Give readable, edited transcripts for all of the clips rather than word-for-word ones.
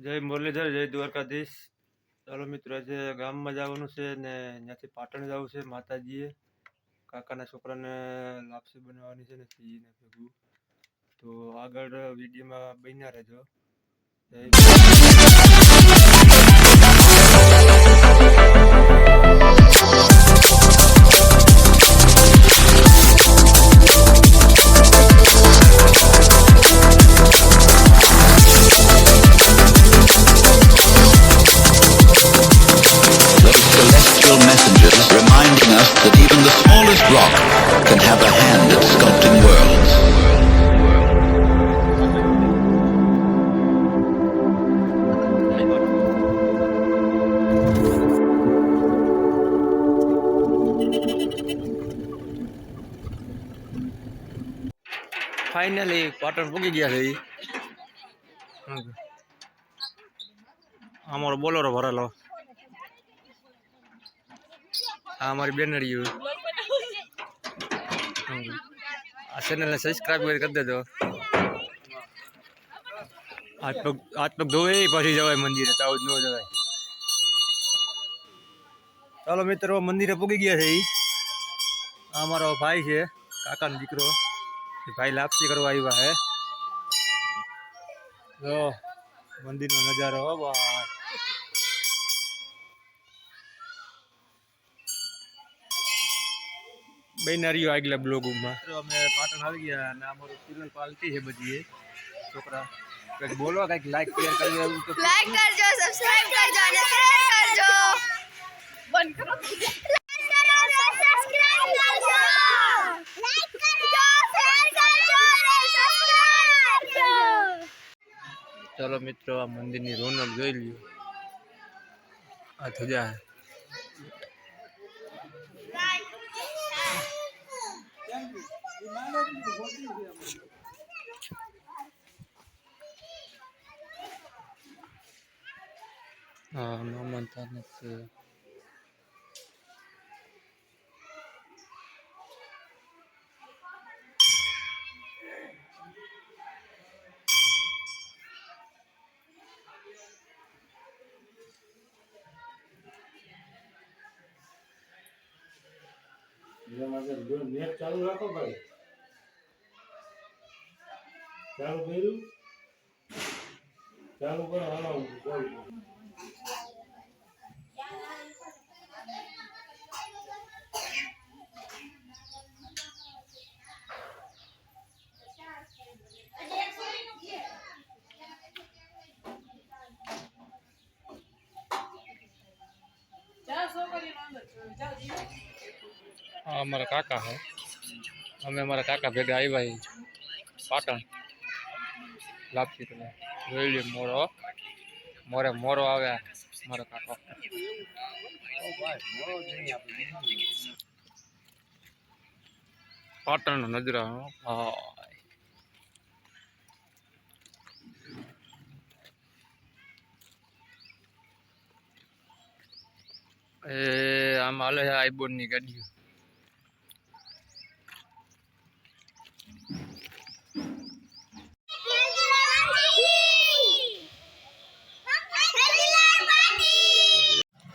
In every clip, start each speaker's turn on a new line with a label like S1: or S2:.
S1: જય મુરલીધર, જય દ્વારકાધીશ। ચાલો મિત્રો, આજે ગામમાં જવાનું છે ને ત્યાંથી પાટણ જવું છે માતાજીએ। કાકાના છોકરાને લાપસી બનાવવાની છે ને એને ભેગું, તો આગળ વિડીયોમાં બન્યા રહેજો।
S2: Messengers reminding us that even the smallest rock can have a hand at sculpting worlds.
S1: Finally Patan પૂગી ગયા છે। અમારો બોલેરો ભરેલો, આ અમારી બેનડીઓ। આ ચેનલને સબસ્ક્રાઈબ કરી દેજો। હાથ પગ ધોવે પછી જવાય મંદિરે, તો આવું જ ન જવાય। ચાલો મિત્રો, મંદિરે પૂગી ગયા છે। આ અમારો ભાઈ છે, કાકાનો દીકરો। ભાઈ લાપસી કરવા આવ્યા હે। જો મંદિરનો નજારો, હો ભાઈ। બેનારીઓ આગલા બ્લોગમાં અમે પાટણ આવી ગયા અને અમારું સિરિયલ પાલતી છે બધી છોકરા। કંઈક બોલો, કંઈક લાઈક શેર કરી દેવું તો
S3: લાઈક કરજો, સબસ્ક્રાઇબ કરજો અને શેર કરજો। બંધ કરો, લાઈક કરો અને સબસ્ક્રાઇબ કરજો। લાઈક કરજો, શેર કરજો અને સબસ્ક્રાઇબ કરજો।
S1: ચાલો મિત્રો, આ મંદિરની રોનક જોઈ લ્યો। આ ધજા હા માનતા નથી।
S4: નેટ ચાલુ રાખો ભાઈ, ચાલુ કર્યું, ચાલુ કરો, હાલો ચાલુ।
S1: આ અમારા કાકા હે, અમે અમારા કાકા ભેગા આવ્યા પાટણ લાપસી કરવા। જોઈ લે મોરો મોરો આવ્યા મારો કાકો। પાટણનો નજરો, હા એ આમ હાલે છે આઈબોનની ગાડીઓ।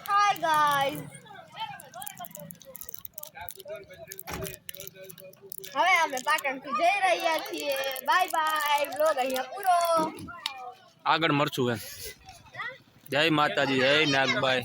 S3: હાય ગાઈસ, હવે અમે પાટણથી જઈ રહ્યા છીએ। બાય બાય, બ્લોગ અહીંયા પૂરો।
S1: આગળ મળશું એમ। જય માતાજી, જય નાગબાઈ।